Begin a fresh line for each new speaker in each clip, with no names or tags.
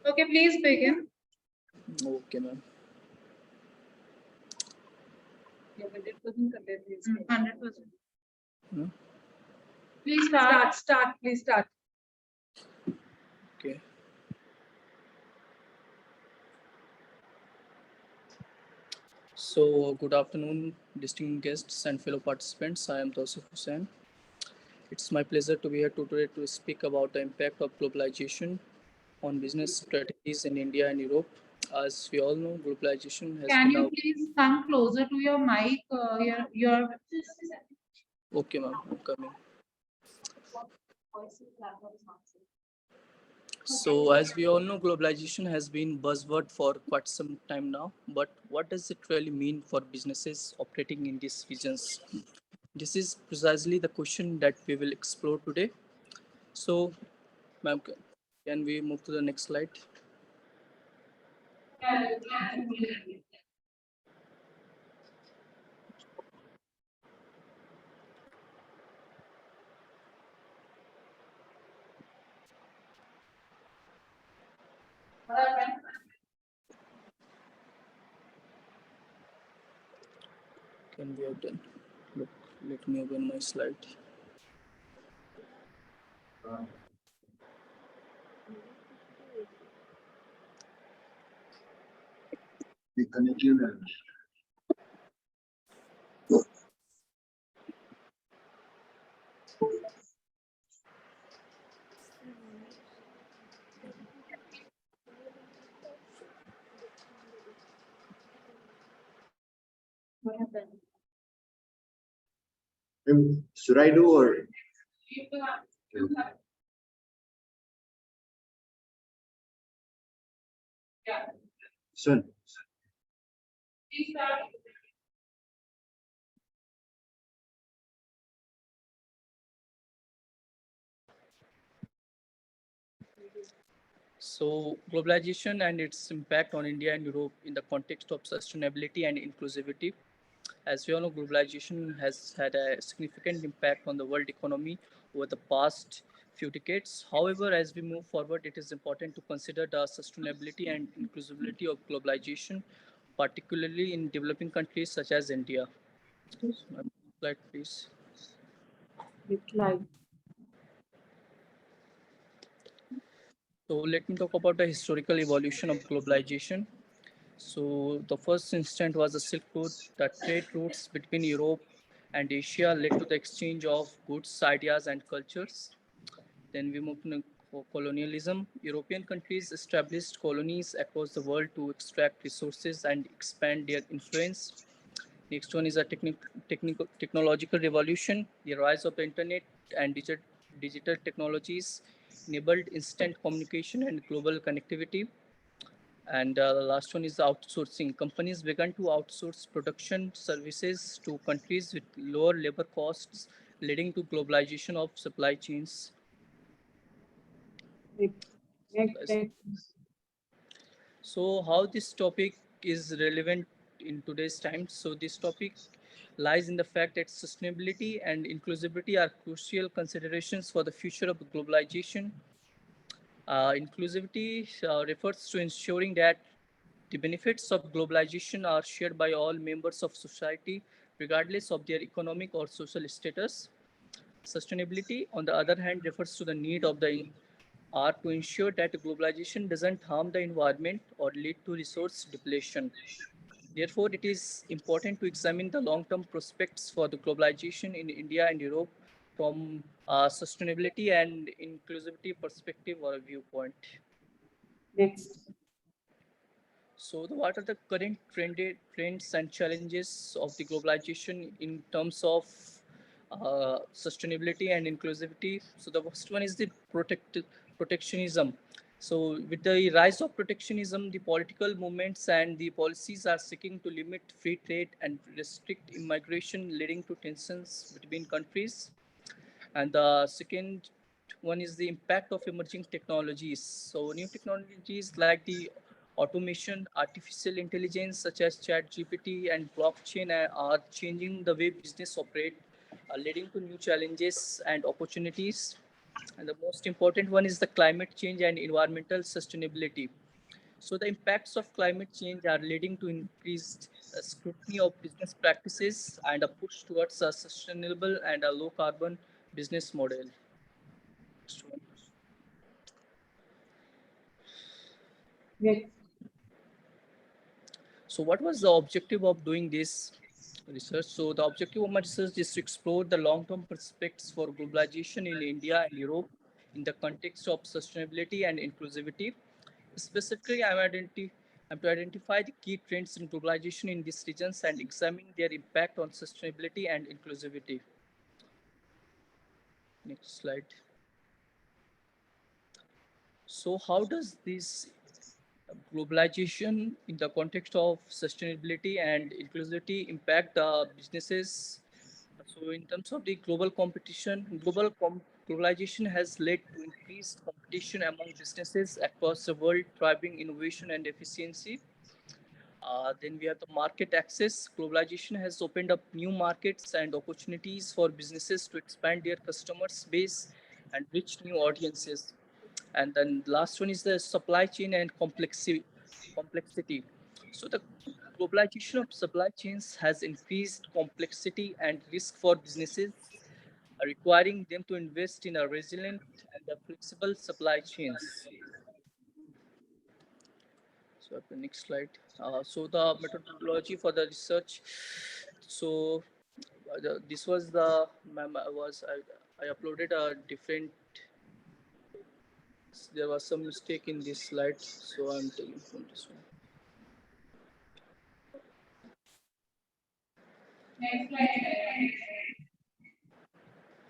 Okay, please begin.
Okay, ma'am.
100%.
Hmm?
Please start. Please start.
Okay. So, good afternoon, distinguished guests and fellow participants. I am Tausif Hussain. It's my pleasure to be here today to speak about the impact of globalization on business strategies in India and Europe. As we all know, globalization has
Can
been
you
out.
please come closer to your mic? Your
Okay, ma'am, I'm coming. So, as we all know, globalization has been buzzword for quite some time now. But what does it really mean for businesses operating in these regions? This is precisely the question that we will explore today. So, ma'am, can we move to the next slide? Can we have done? Look, let me open my slide.
Should I do or? Soon.
So, globalization and its impact on India and Europe in the context of sustainability and inclusivity. As we all know, globalization has had a significant impact on the world economy over the past few decades. However, as we move forward, it is important to consider the sustainability and inclusivity of globalization, particularly in developing countries such as India. Slide, please. So let me talk about the historical evolution of globalization. So the first instant was the Silk Road. The trade routes between Europe and Asia led to the exchange of goods, ideas, and cultures. Then we moved to colonialism. European countries established colonies across the world to extract resources and expand their influence. Next one is a technological revolution. The rise of the internet and digital technologies enabled instant communication and global connectivity. And the last one is outsourcing. Companies began to outsource production services to countries with lower labor costs, leading to globalization of supply chains. So, how this topic is relevant in today's time? So, this topic lies in the fact that sustainability and inclusivity are crucial considerations for the future of globalization. Inclusivity refers to ensuring that the benefits of globalization are shared by all members of society, regardless of their economic or social status. Sustainability, on the other hand, refers to the need of the are to ensure that globalization doesn't harm the environment or lead to resource depletion. Therefore, it is important to examine the long-term prospects for the globalization in India and Europe from a sustainability and inclusivity perspective or a viewpoint.
Next.
So, what are the current trends and challenges of the globalization in terms of sustainability and inclusivity? So, the first one is the protectionism. So, with the rise of protectionism, the political movements and the policies are seeking to limit free trade and restrict immigration, leading to tensions between countries. And the second one is the impact of emerging technologies. So new technologies like the automation, artificial intelligence such as chat GPT and blockchain are changing the way business operate, leading to new challenges and opportunities. And the most important one is the climate change and environmental sustainability. So the impacts of climate change are leading to increased scrutiny of business practices and a push towards a sustainable and a low carbon business model.
Next.
So what was the objective of doing this research? So the objective of my research is to explore the long-term prospects for globalization in India and Europe in the context of sustainability and inclusivity. Specifically, I'm to identify the key trends in globalization in these regions and examine their impact on sustainability and inclusivity. Next slide. So how does this globalization in the context of sustainability and inclusivity impact the businesses? So in terms of the global competition, globalization has led to increased competition among businesses across the world, driving innovation and efficiency. Then we have the market access. Globalization has opened up new markets and opportunities for businesses to expand their customers base and reach new audiences. And then the last one is the supply chain and complexity. So the globalization of supply chains has increased complexity and risk for businesses, requiring them to invest in a resilient and a flexible supply chains. So the next slide. So the methodology for the research. So this was the ma'am. I uploaded a different. There was some mistake in this slide, so I'm taking from this one.
Next slide.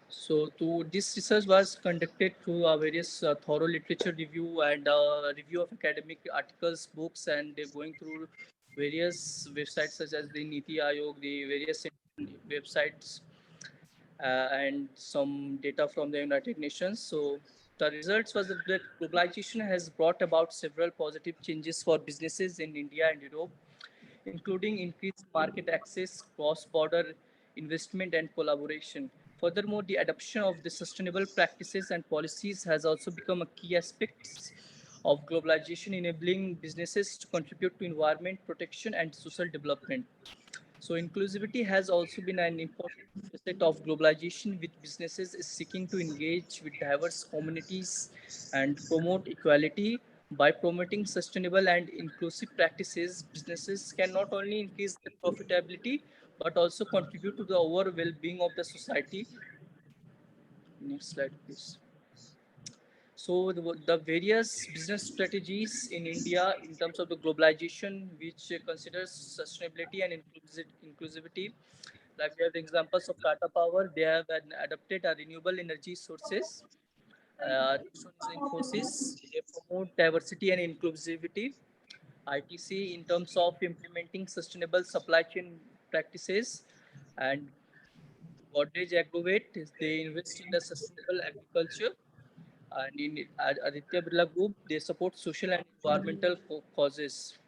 So, to this research was conducted through various thorough literature review and review of academic articles, books, and going through various websites such as the Niti Aayog, the various websites, and some data from the United Nations. So, the results was that globalization has brought about several positive changes for businesses in India and Europe, including increased market access, cross-border investment, and collaboration. Furthermore, the adoption of the sustainable practices and policies has also become a key aspect of globalization, enabling businesses to contribute to environment protection and social development. So inclusivity has also been an important facet of globalization, with businesses seeking to engage with diverse communities and promote equality. By promoting sustainable and inclusive practices, businesses can not only increase their profitability but also contribute to the overall well-being of the society. Next slide, please. So the various business strategies in India in terms of the globalization, which considers sustainability and inclusivity, like we have examples of Tata Power, they have adopted a renewable energy sources. Next one is Infosys, they promote diversity and inclusivity. ITC in terms of implementing sustainable supply chain practices, and Godrej Agrovet, they invest in the sustainable agriculture, and in Aditya Birla Group, they support social and environmental causes.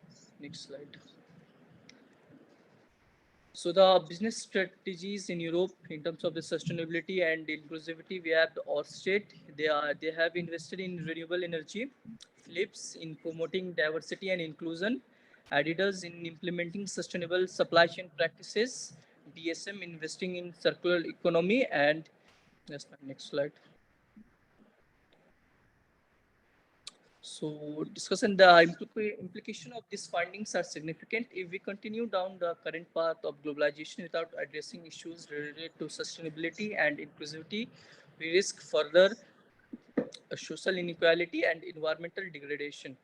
Next slide. So the business strategies in Europe in terms of the sustainability and inclusivity, we have the Orsted. They have invested in renewable energy, Philips in promoting diversity and inclusion, Adidas in implementing sustainable supply chain practices, DSM investing in circular economy, and yes, next slide. So, discussing the implication of these findings are significant. If we continue down the current path of globalization without addressing issues related to sustainability and inclusivity, we risk further social inequality and environmental degradation.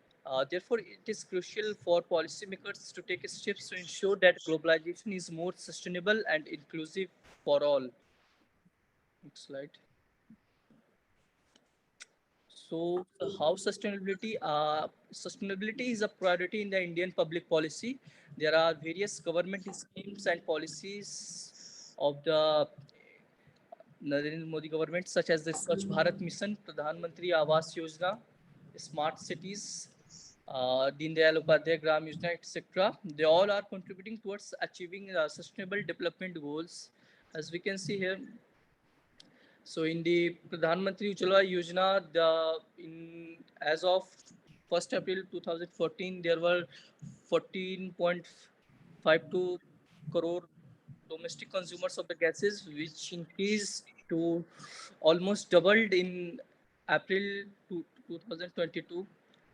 Therefore, it is crucial for policymakers to take steps to ensure that globalization is more sustainable and inclusive for all. Next slide. So, how sustainability is a priority in the Indian public policy. There are various government schemes and policies of the Narendra Modi government, such as the Swachh Bharat Mission, Pradhan Mantri Awas Yojana, smart cities, Deen Dayal Upadhyay Gram Yojana, etc. They all are contributing towards achieving sustainable development goals. As we can see here, So in the Pradhan Mantri Ujjwala Yojana, as of 1st April 2014, there were 14.52 crore domestic consumers of the gases, which increased to almost doubled in April 2022.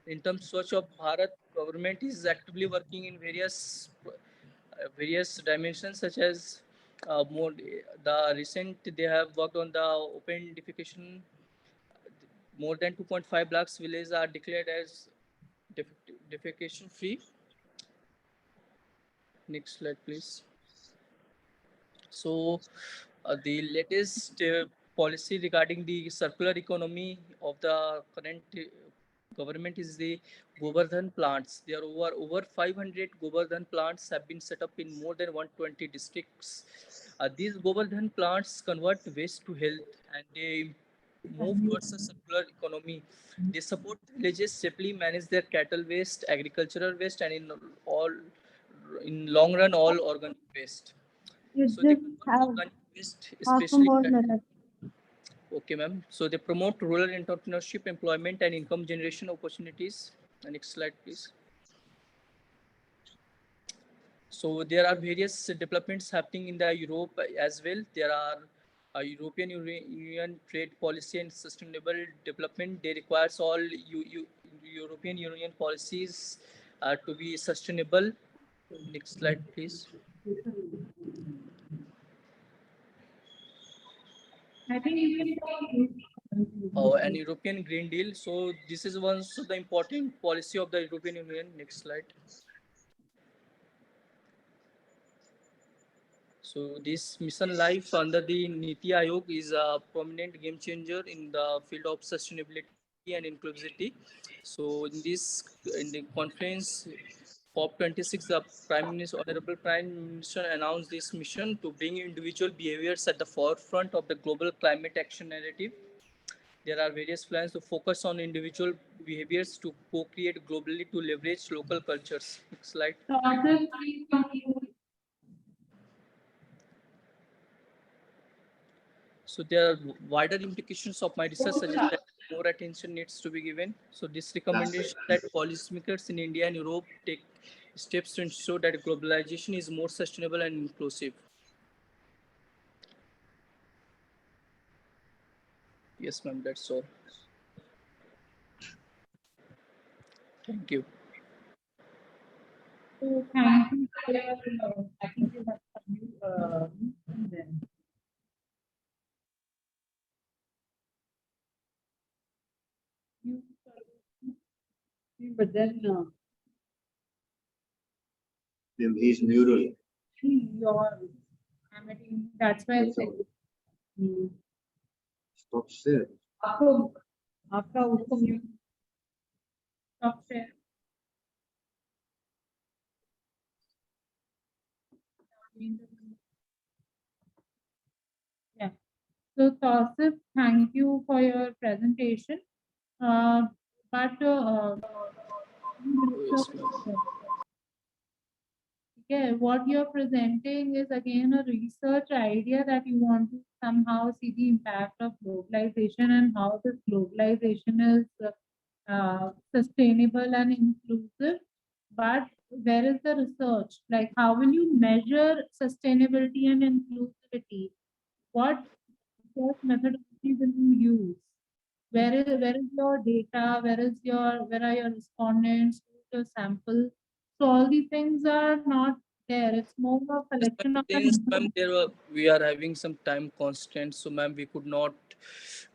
In terms Swachh of Bharat, government is actively working in various dimensions, such as more the recent they have worked on the open defecation. More than 2.5 lakhs villages are declared as defecation free. Next slide, please. So, the latest policy regarding the circular economy of the current government is the Govardhan plants. There are over 500 Govardhan plants have been set up in more than 120 districts. These Govardhan plants convert waste to health, and they move towards a circular economy. They support villages safely manage their cattle waste, agricultural waste, and all in long run all organic waste.
You
So they
just
convert
have
organic waste,
half a
especially.
more minute.
Okay, ma'am. So they promote rural entrepreneurship, employment, and income generation opportunities. Next slide, please. So there are various developments happening in the Europe as well. There are European Union trade policy and sustainable development. They requires all European Union policies to be sustainable. Next slide, please.
I think you can
And European Green Deal. So this is one of the important policy of the European Union. Next slide. So this mission life under the Niti Aayog is a prominent game changer in the field of sustainability and inclusivity. So in the conference COP26, the Honorable Prime Minister announced this mission to bring individual behaviors at the forefront of the global climate action narrative. There are various plans to focus on individual behaviors to co-create globally to leverage local cultures. Next slide.
please conclude.
So there are wider implications of my research suggest that more attention needs to be given. So this recommendation that policymakers in India and Europe take steps to ensure that globalization is more sustainable and inclusive. Yes, ma'am, that's all. Thank you.
So thank you for your, I think you have some, then. But then,
He's mural.
your, I mean, that's why I said.
Stop share.
आपको आपका उसको mute stop share yeah. So Tausif, thank you for your presentation. But
Yes, ma'am.
yeah, what you're presenting is again a research idea that you want to somehow see the impact of globalization and how this globalization is sustainable and inclusive. But where is the research? Like, how will you measure sustainability and inclusivity? What research methodology will you use? Where is your data? Where are your respondents? Who's your sample? So all these things are not there. It's more of a
Yes,
collection
ma'am.
of an
Since, ma'am,
information.
we are having some time constraints, so ma'am, we could not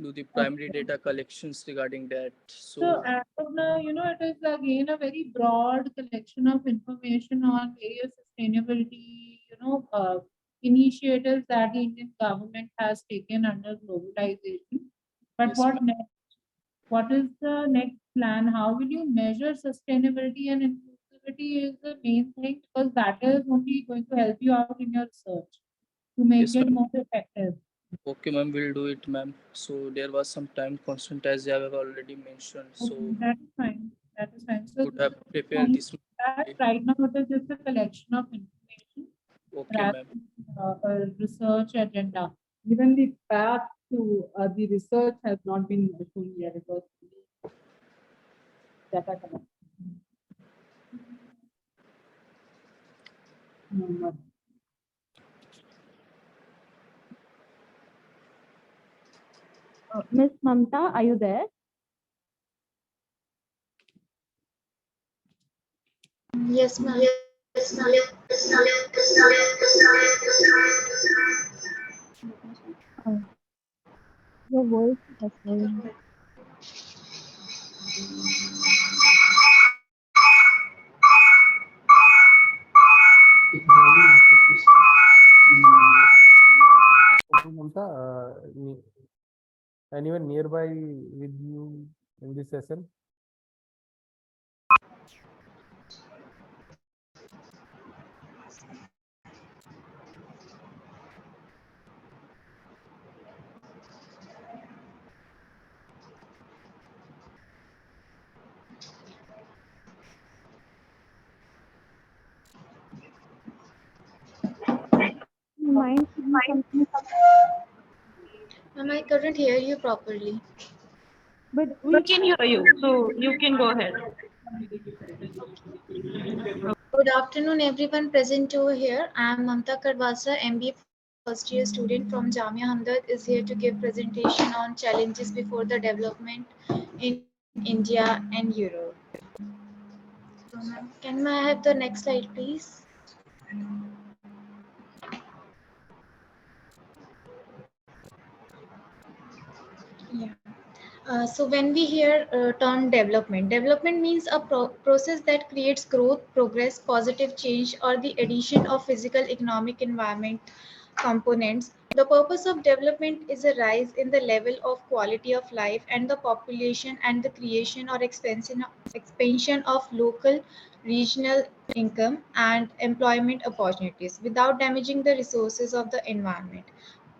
do the primary data collections regarding that.
So
So
as of now, it is again a very broad collection of information on various sustainability, initiatives that the Indian government has taken under globalization. But
yes,
what
ma'am.
next? What is the next plan? How will you measure sustainability and inclusivity is the main thing because that is only going to help you out in your research to make
Yes,
it
ma'am.
more effective.
Okay, ma'am, we'll do it, ma'am. So there was some time constraint as I have already mentioned. So
Okay, that is fine. That is fine. So
would have prepared
thank
this.
that right now it is just a collection of information
Okay,
rather
ma'am.
than a research agenda. Given the path to the research has not been shown yet. It was data collection. No.
Miss Mamta, are you there?
Yes, ma'am.
Oh, your voice is echoing.
Okay, Mamta, anyone nearby with you in this session?
Mind saying something,
Ma'am, I couldn't hear you properly.
but
We can hear you, so you can go ahead.
Good afternoon, everyone present over here. I am Mamta Karwasa, MBA first year student from Jamia Hamdard, is here to give presentation on challenges before the development in India and Europe. So, ma'am, can I have the next slide, please? Yeah. So when we hear term development, development means a process that creates growth, progress, positive change, or the addition of physical, economic, environment components. The purpose of development is a rise in the level of quality of life and the population and the creation or expansion of local, regional income and employment opportunities without damaging the resources of the environment.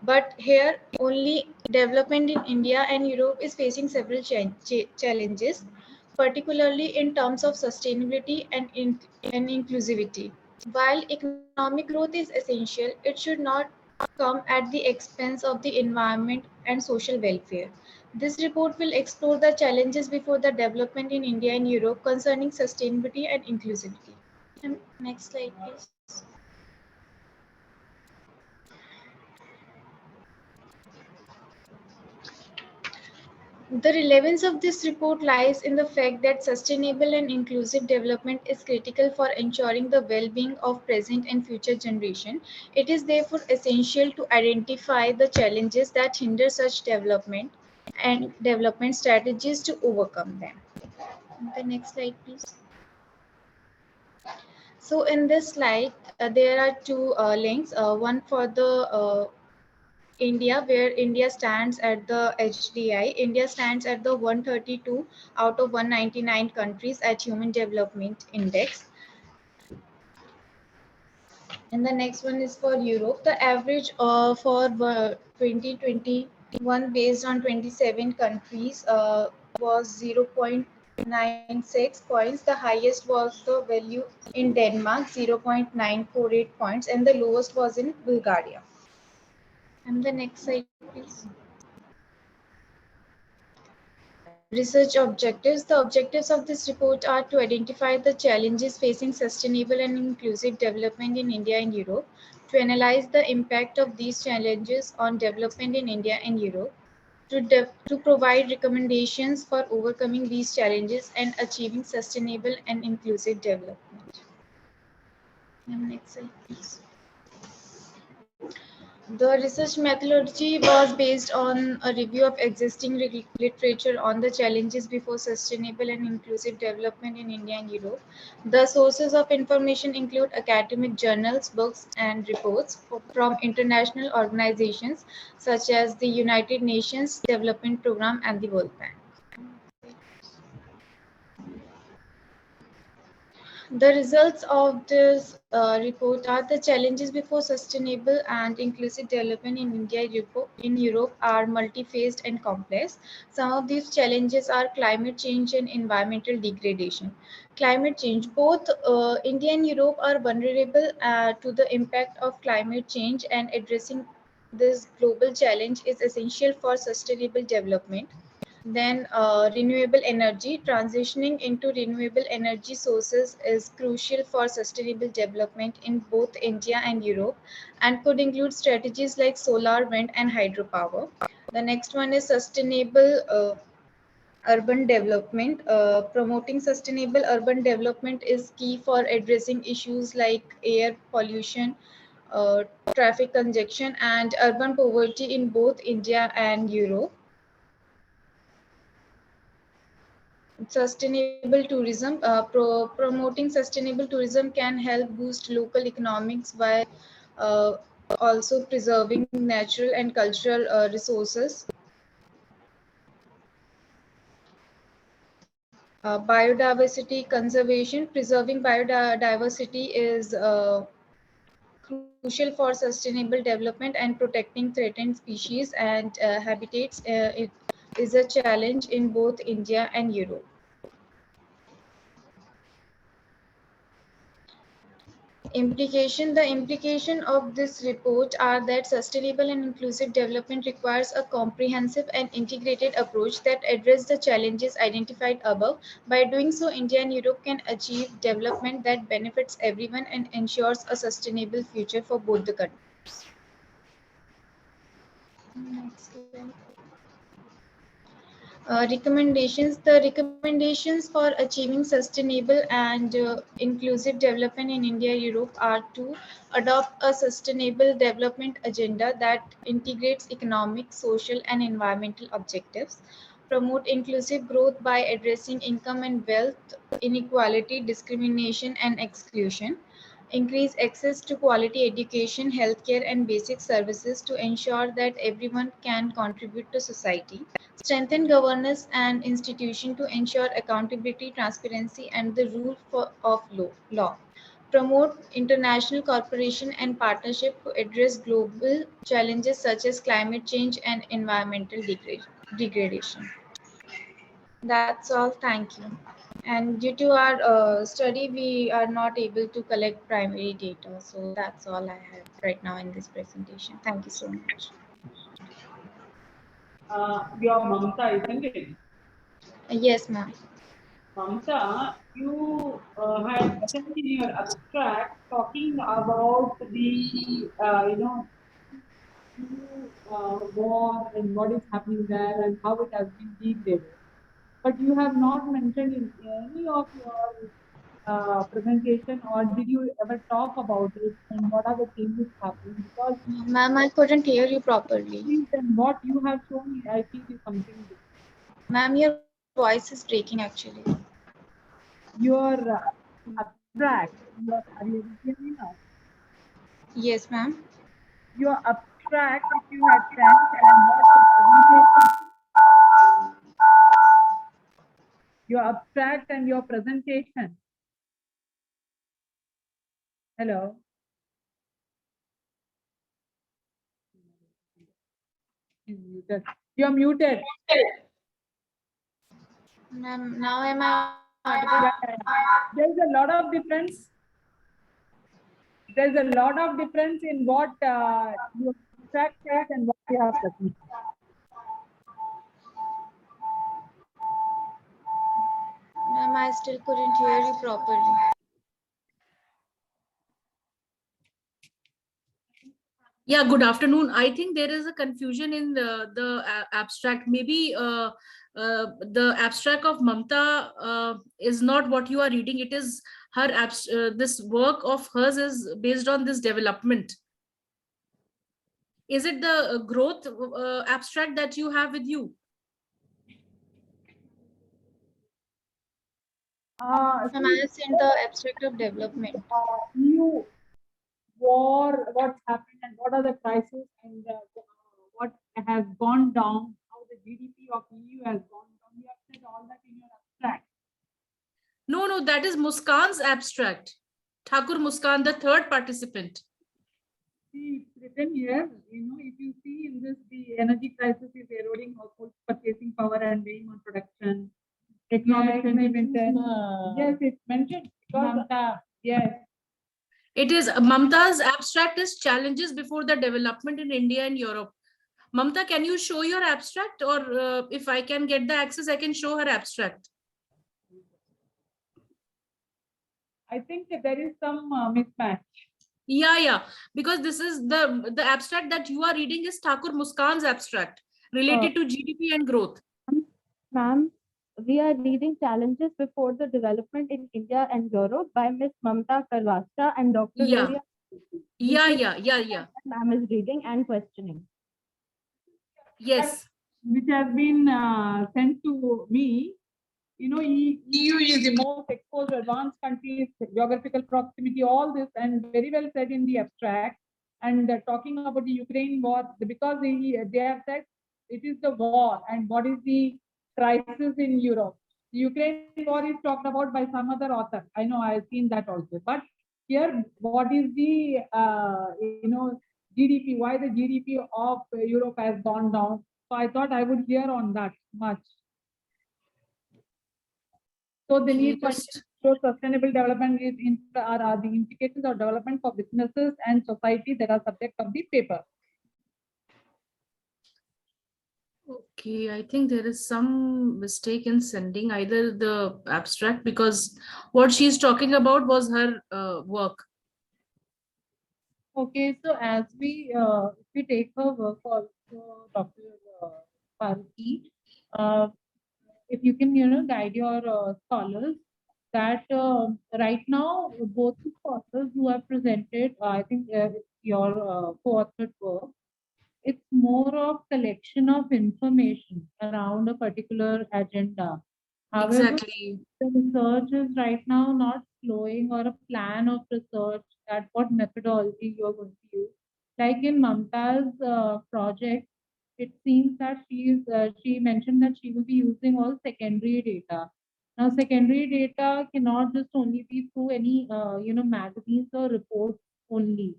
But here, only development in India and Europe is facing several challenges, particularly in terms of sustainability and inclusivity. While economic growth is essential, it should not come at the expense of the environment and social welfare. This report will explore the challenges before the development in India and Europe concerning sustainability and inclusivity. Next slide, please. The relevance of this report lies in the fact that sustainable and inclusive development is critical for ensuring the well-being of present and future generation. It is therefore essential to identify the challenges that hinder such development and development strategies to overcome them. The next slide, please. So in this slide, there are two links, one for the India, where India stands at the HDI. India stands at the 132 out of 199 countries at Human Development Index. And the next one is for Europe. The average for 2021 based on 27 countries was 0.96 points. The highest was the value in Denmark, 0.948 points, and the lowest was in Bulgaria. And the next slide, please. Research objectives. The objectives of this report are to identify the challenges facing sustainable and inclusive development in India and Europe, to analyze the impact of these challenges on development in India and Europe, to provide recommendations for overcoming these challenges and achieving sustainable and inclusive development. Next slide, please. The research methodology was based on a review of existing literature on the challenges before sustainable and inclusive development in India and Europe. The sources of information include academic journals, books, and reports from international organizations such as the United Nations Development Programme and the World Bank. The results of this report are the challenges before sustainable and inclusive development in Europe are multi-phased and complex. Some of these challenges are climate change and environmental degradation. Climate change, both India and Europe are vulnerable to the impact of climate change, and addressing this global challenge is essential for sustainable development. Then renewable energy, transitioning into renewable energy sources is crucial for sustainable development in both India and Europe and could include strategies like solar, wind and hydropower. The next one is sustainable urban development. Promoting sustainable urban development is key for addressing issues like air pollution, uh, traffic congestion, and urban poverty in both India and Europe. Sustainable tourism, promoting sustainable tourism can help boost local economics while uh, also preserving natural and cultural resources. Biodiversity conservation, preserving biodiversity is crucial for sustainable development, and protecting threatened species and habitats it is a challenge in both India and Europe. The implication of this report are that sustainable and inclusive development requires a comprehensive and integrated approach that address the challenges identified above. By doing so, India and Europe can achieve development that benefits everyone and ensures a sustainable future for both the countries. Next slide. Recommendations. The recommendations for achieving sustainable and inclusive development in India and Europe are to adopt a sustainable development agenda that integrates economic, social, and environmental objectives, promote inclusive growth by addressing income and wealth inequality, discrimination, and exclusion, increase access to quality education, healthcare, and basic services to ensure that everyone can contribute to society, strengthen governance and institution to ensure accountability, transparency, and the rule of law, promote international cooperation and partnership to address global challenges such as climate change and environmental degradation. That's all. Thank you. And due to our study, we are not able to collect primary data. So that's all I have right now in this presentation. Thank you so much.
Your Mamta, isn't it?
Yes, ma'am.
Mamta, you had sent in your abstract talking about the, war and what is happening there and how it has been degraded. But you have not mentioned in any of your presentation, or did you ever talk about it and what are the changes happening? Because
Ma'am, I couldn't hear you properly.
and what you have shown, I feel is something different.
Ma'am, your voice is breaking actually.
Your abstract, are you able to hear me now?
Yes, ma'am.
Your abstract which you had sent and what the presentation, your abstract and your presentation. Hello. He's muted. You're muted.
Ma'am, now am I audible?
There's a lot of difference. There's a lot of difference in what your abstract says and what you have presented.
Ma'am, I still couldn't hear you properly.
Yeah, good afternoon. I think there is a confusion in the abstract. Maybe the abstract of Mamta is not what you are reading. It is her this work of hers is based on this development. Is it the growth abstract that you have with you?
Ma'am, I have sent the abstract of development.
EU war, what's happened and what are the crises and what has gone down, how the GDP of EU has gone down. You have said all that in your abstract.
No, that is Muskan's abstract. Thakur Muskan, the third participant.
See, it's written here, if you see in this, the energy crisis is eroding household purchasing power and weighing on production. Economic sentiment. Yes, it's mentioned because, yes.
It is Mamta's abstract is challenges before the development in India and Europe. Mamta, can you show your abstract, or if I can get the access, I can show her abstract.
I think that there is some mismatch.
Yeah, because this is the abstract that you are reading is Thakur Muskan's abstract related to GDP and growth.
Ma'am, we are reading Challenges Before the Development in India and Europe by Miss Mamta Karwastra and Dr.
Yeah.
Loria.
Yeah.
Ma'am is reading and questioning.
Yes.
Which has been sent to me. You know, EU is the most exposed advanced countries, geographical proximity, all this, and very well said in the abstract. And talking about the Ukraine war, because they have said it is the war, and what is the crisis in Europe. The Ukraine war is talked about by some other author. I know I've seen that also. But here, what is the GDP? Why the GDP of Europe has gone down? So I thought I would hear on that much. So the need for sustainable development is are the indicators of development for businesses and society that are subject of the paper.
Okay, I think there is some mistake in sending either the abstract, because what she's talking about was her work.
Okay, so as we take her work also, Dr. Parthi, if you can guide your scholars that right now both the authors who have presented, I think your co-authored work, it's more of collection of information around a particular agenda. However,
Exactly.
the research is right now not flowing, or a plan of research at what methodology you're going to use. Like in Mamta's project, it seems that she mentioned that she will be using all secondary data. Now, secondary data cannot just only be through any magazines or reports only.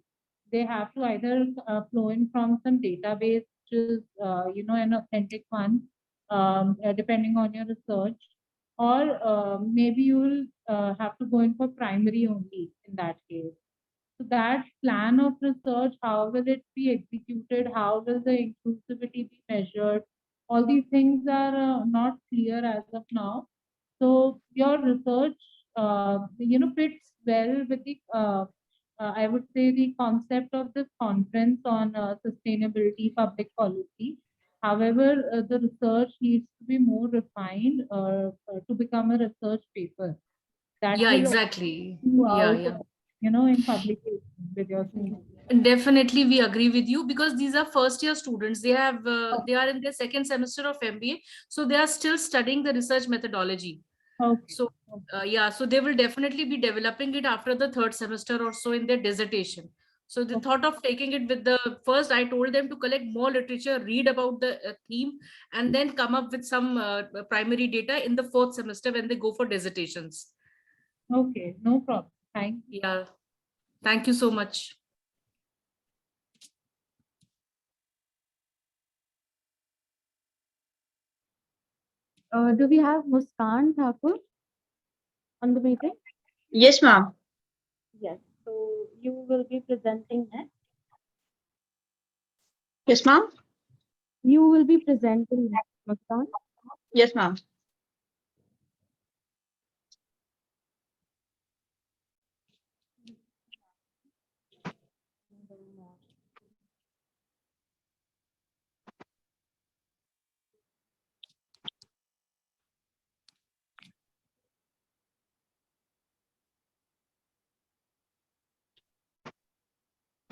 They have to either flow in from some database, which is an authentic one, depending on your research, or maybe you will have to go in for primary only in that case. So that plan of research, how will it be executed? How will the inclusivity be measured? All these things are not clear as of now. So your research, fits well with the, I would say, the concept of this conference on sustainability public policy. However, the research needs to be more refined to become a research paper that
Yeah,
will
exactly.
you
Yeah,
out,
yeah.
in publication with your students.
Definitely, we agree with you, because these are first year students. They are in their second semester of MBA, so they are still studying the research methodology.
Okay.
So yeah, so they will definitely be developing it after the third semester or so in their dissertation. So the thought of taking it with the first, I told them to collect more literature, read about the theme, and then come up with some primary data in the fourth semester when they go for dissertations.
Okay, no problem. Thank you.
Yeah, thank you so much.
Do we have Muskan Thakur on the meeting?
Yes, ma'am.
Yes. So you will be presenting next.
Yes, ma'am.
You will be presenting next, Muskan.
Yes, ma'am.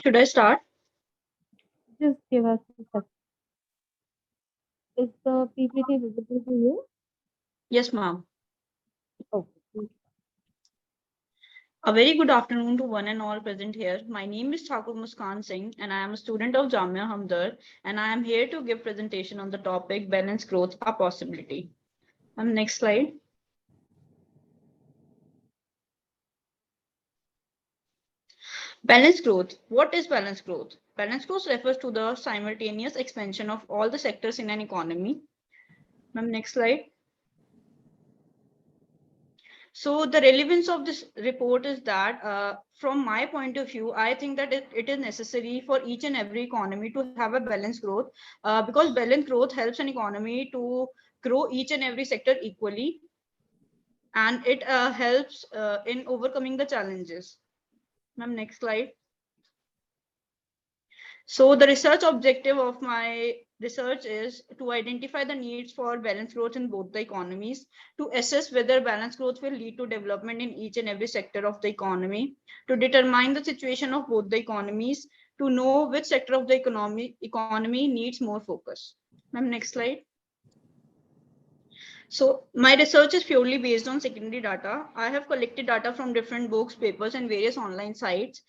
Should I start?
Just give us a second. Is the PPT visible to you?
Yes, ma'am.
Okay. Please.
A very good afternoon to one and all present here. My name is Thakur Muskan Singh and I am a student of Jamia Hamdard, and I am here to give presentation on the topic balanced growth, a possibility. Next slide. Balanced growth. What is balanced growth? Balanced growth refers to the simultaneous expansion of all the sectors in an economy. Next slide. So the relevance of this report is that, from my point of view, I think that it is necessary for each and every economy to have a balanced growth, because balanced growth helps an economy to grow each and every sector equally, and it helps in overcoming the challenges. Ma'am, next slide. So the research objective of my research is to identify the needs for balanced growth in both the economies, to assess whether balanced growth will lead to development in each and every sector of the economy, to determine the situation of both the economies, to know which sector of the economy needs more focus. Ma'am, next slide. So my research is purely based on secondary data. I have collected data from different books, papers, and various online sites.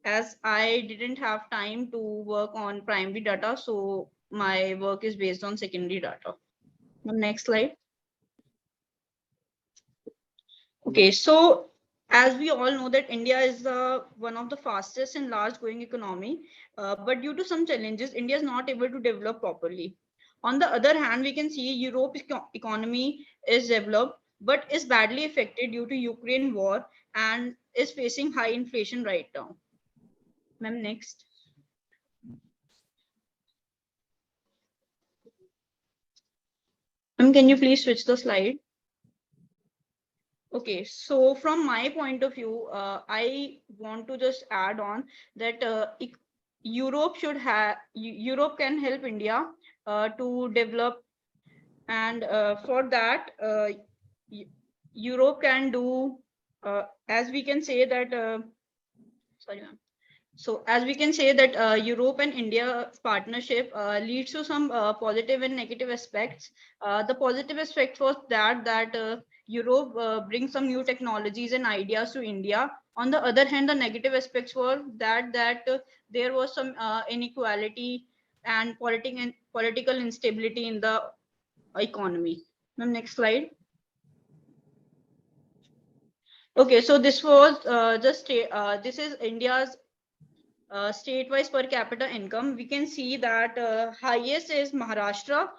As I didn't have time to work on primary data, so my work is based on secondary data. Next slide. Okay, so as we all know that India is one of the fastest and large growing economy, but due to some challenges, India is not able to develop properly. On the other hand, we can see Europe's economy is developed, but is badly affected due to Ukraine war and is facing high inflation right now. Ma'am, next. Can you please switch the slide? Okay, so from my point of view, I want to just add on that Europe should have Europe can help India to develop, and for that Europe can do, as we can say that sorry ma'am. So as we can say that Europe and India partnership leads to some positive and negative aspects. The positive aspect was that Europe brings some new technologies and ideas to India. On the other hand, the negative aspects were that there was some inequality and political instability in the economy. Ma'am, next slide. Okay, so this was this is India's state-wise per capita income. We can see that highest is Maharashtra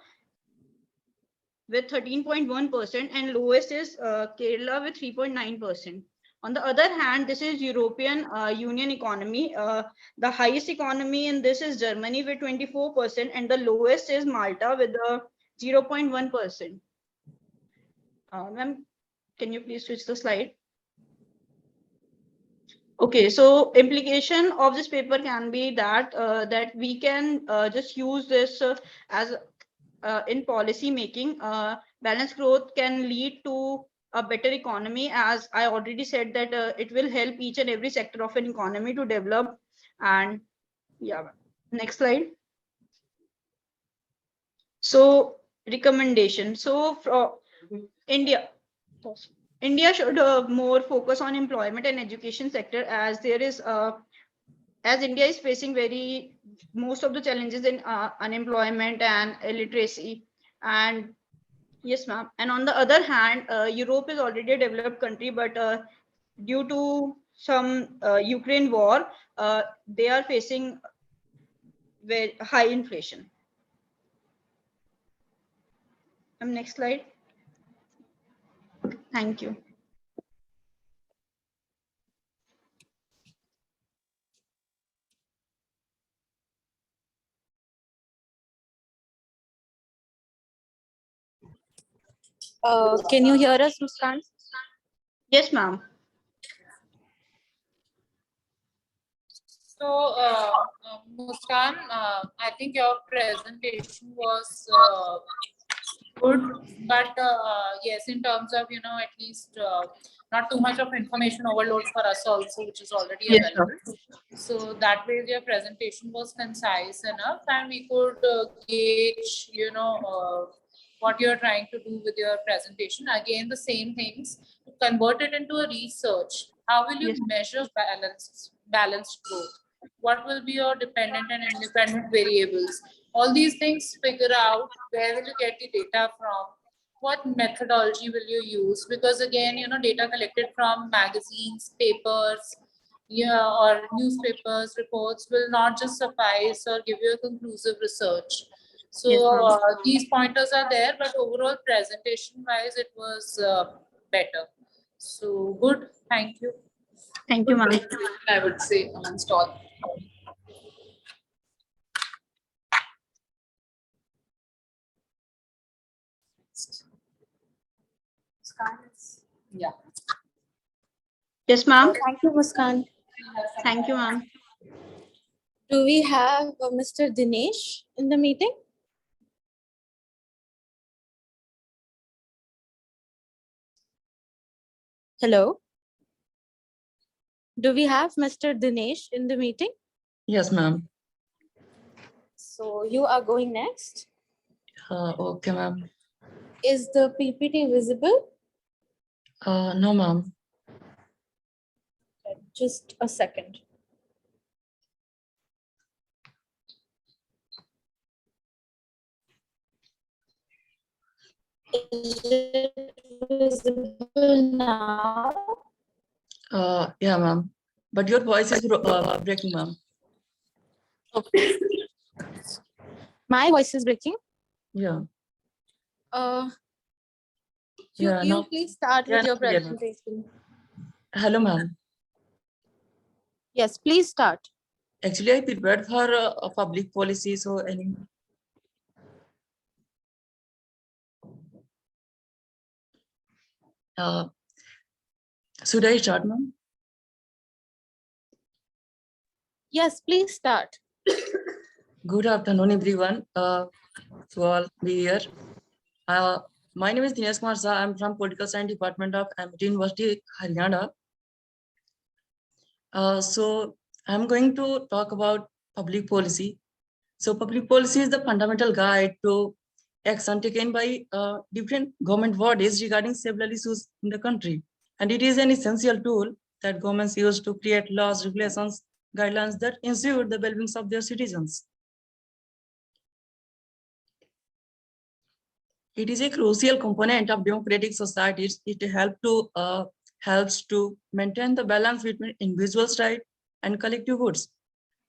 with 13.1% and lowest is Kerala with 3.9%. On the other hand, this is European Union economy. The highest economy in this is Germany with 24% and the lowest is Malta with 0.1%. Ma'am, can you please switch the slide? Okay, so implication of this paper can be that that we can just use this as in policy making. Balanced growth can lead to a better economy, as I already said that it will help each and every sector of an economy to develop. And yeah, next slide. So recommendation. So for India. India should more focus on employment and education sector, as there is as India is facing most of the challenges in unemployment and illiteracy. And yes, ma'am. And on the other hand, Europe is already a developed country, but due to some Ukraine war, they are facing very high inflation. Next slide. Thank you.
Can you hear us, Muskan?
Yes, ma'am.
So, Muskan, I think your presentation was good, but yes, in terms of, at least not too much of information overload for us also, which is already
Yes,
available. So that way your presentation was concise enough and we could gauge, what you're trying to do with your presentation. Again, the same things, convert it into a research. How will you
Yes.
measure balanced growth? What will be your dependent and independent variables? All these things, figure out where will you get the data from, what methodology will you use, because again, data collected from magazines, papers, or newspapers, reports will not just suffice or give you a conclusive research. So
Yes, ma'am.
these pointers are there, but overall presentation wise, it was
better. So good. Thank you.
Thank you,
Good
ma'am.
presentation, I would say amongst all. Yeah.
Yes, ma'am.
Thank you, Muskan.
Thank you, ma'am.
Do we have Mr. Dinesh in the meeting? Hello? Do we have Mr. Dinesh in the meeting?
Yes, ma'am.
So you are going next.
Okay, ma'am.
Is the PPT visible?
No, ma'am.
Just a second. Is it visible now?
Yeah, ma'am. But your voice is breaking, ma'am.
Okay. My voice is breaking.
Yeah.
You,
Yeah.
you
Now,
please start
yeah,
with your
now clear, ma'am.
presentation.
Hello, ma'am.
Yes, please start.
Actually, I prepared for a public policy, so any. Should I start, ma'am?
Yes, please start.
Good afternoon, everyone. To all be here. My name is Dinesh Kumar Shah. I'm from Political Science Department of Amity University, Haryana. So I'm going to talk about public policy. So public policy is the fundamental guide to action taken by different government bodies regarding several issues in the country. And it is an essential tool that governments use to create laws, regulations, guidelines that ensure the well-being of their citizens. It is a crucial component of democratic societies. It helps to maintain the balance between individuals' rights and collective goods.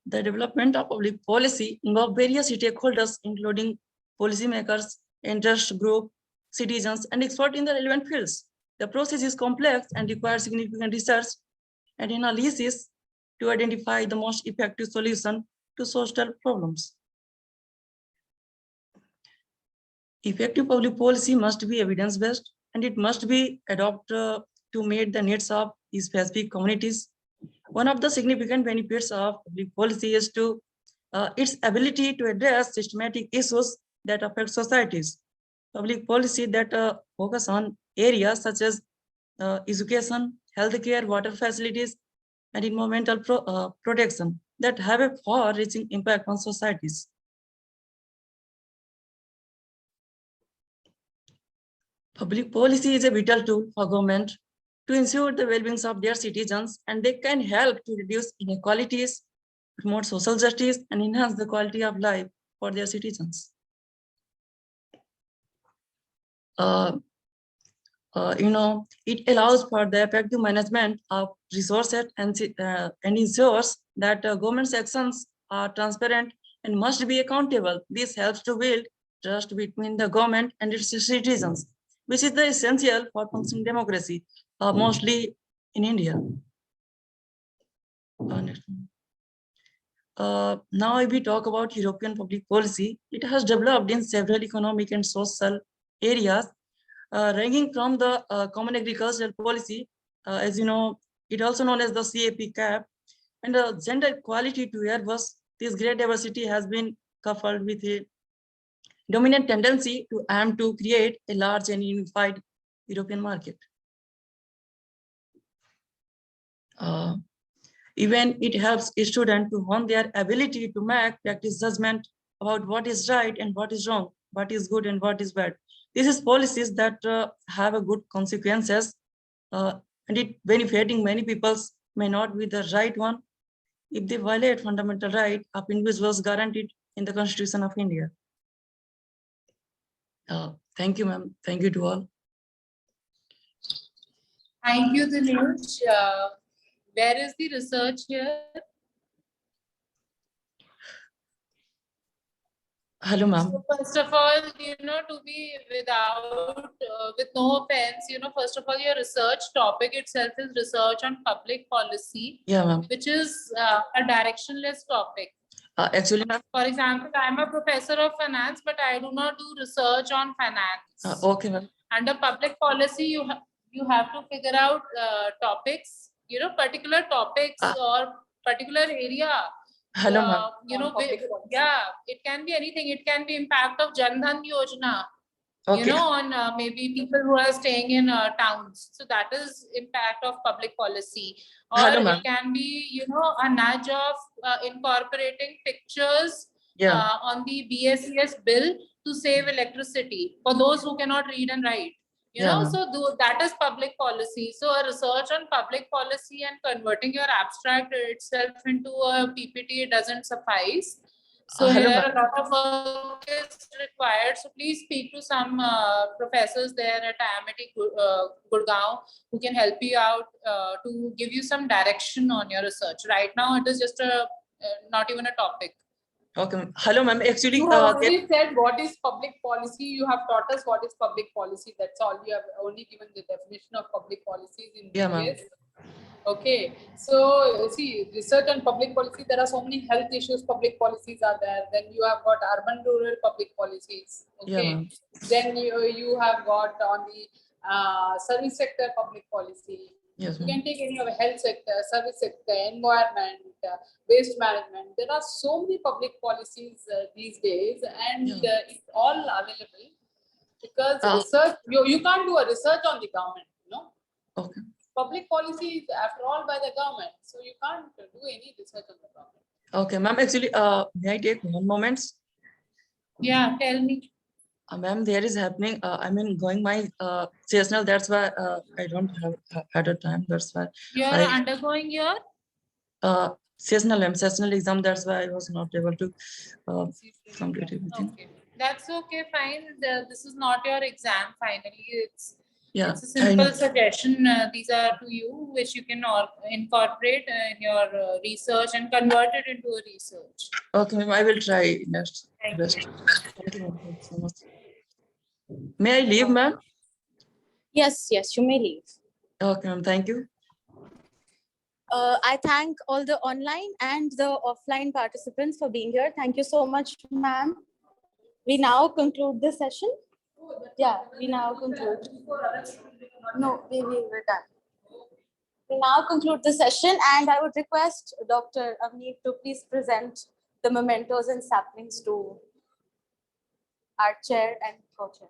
The development of public policy involves various stakeholders, including policymakers, interest groups, citizens, and experts in the relevant fields. The process is complex and requires significant research and analysis to identify the most effective solution to social problems. Effective public policy must be evidence-based and it must be adopted to meet the needs of specific communities. One of the significant benefits of public policy is its ability to address systematic issues that affect societies. Public policy that focus on areas such as education, healthcare, water facilities, and environmental protection that have a far-reaching impact on societies. Public policy is a vital tool for government to ensure the well-being of their citizens, and they can help to reduce inequalities, promote social justice, and enhance the quality of life for their citizens. It allows for the effective management of resources and ensures that government's actions are transparent and must be accountable. This helps to build trust between the government and its citizens, which is the essential for functioning democracy, mostly in India. Now, if we talk about European public policy, it has developed in several economic and social areas, ranging from the Common Agricultural Policy, as you know, it also known as the CAP, and gender equality to where was this great diversity has been coupled with a dominant tendency to aim to create a large and unified European market. Even it helps a student to hone their ability to make practice judgment about what is right and what is wrong, what is good and what is bad. This is policies that have a good consequences, and it benefiting many people may not be the right one if they violate fundamental right of individuals guaranteed in the Constitution of India. Thank you, ma'am. Thank you to all.
Thank you, Dinesh. Where is the research here?
Hello, ma'am.
So first of all, to be with no offense, first of all, your research topic itself is research on public policy,
Yeah, ma'am.
which is a directionless topic.
Actually, ma'am.
For example, I'm a professor of finance, but I do not do research on finance.
Okay, ma'am.
Under public policy, you have to figure out topics, particular topics or particular area.
Hello, ma'am.
It can be anything. It can be impact of Jan Dhan Yojana,
Okay.
on maybe people who are staying in towns. So that is impact of public policy. Or
Hello, ma'am.
it can be, a nudge of incorporating pictures
Yeah.
on the BSES bill to save electricity for those who cannot read and write.
Yeah, ma'am.
So that is public policy. So a research on public policy and converting your abstract itself into a PPT doesn't suffice. So
Hello,
here
ma'am.
a lot of work is required. So please speak to some professors there at IMIT Gurgaon who can help you out to give you some direction on your research. Right now, it is just not even a topic.
Okay, ma'am. Hello, ma'am. Actually,
You have already said what is public policy. You have taught us what is public policy. That's all. You have only given the definition of public policies in
Yeah, ma'am.
details. Okay, so see, research on public policy, there are so many health issues, public policies are there. Then you have got urban rural public policies.
Yeah,
Okay,
ma'am.
then you have got on the service sector public policy.
Yes,
You
ma'am.
can take any of the health sector, service sector, environment, waste management. There are so many public policies these days, and it's all available because research, you can't do a research on the government,
Okay.
Public policy is after all by the government, so you can't do any research on the government.
Okay, ma'am. Actually, may I take one moment?
Yeah, tell me.
Ma'am, there is happening. I mean, going my seasonal. That's why I don't have at a time. That's why
You are undergoing your
seasonal exam. That's why I was not able to complete everything.
Okay, that's okay. Fine. This is not your exam. Finally, it's
Yeah,
a simple suggestion. These are to you, which you can incorporate in your research and convert it into a research.
Okay, ma'am. I will try next.
Thank
Best.
you.
Thank you ma'am, so much. May I leave, ma'am?
Yes, you may leave.
Okay, ma'am. Thank you.
I thank all the online and the offline participants for being here. Thank you so much, ma'am. We now conclude the session. Yeah, we now conclude. No, we're done. We now conclude the session, and I would request Dr. Avneet to please present the mementos and saplings to our chair and co-chair.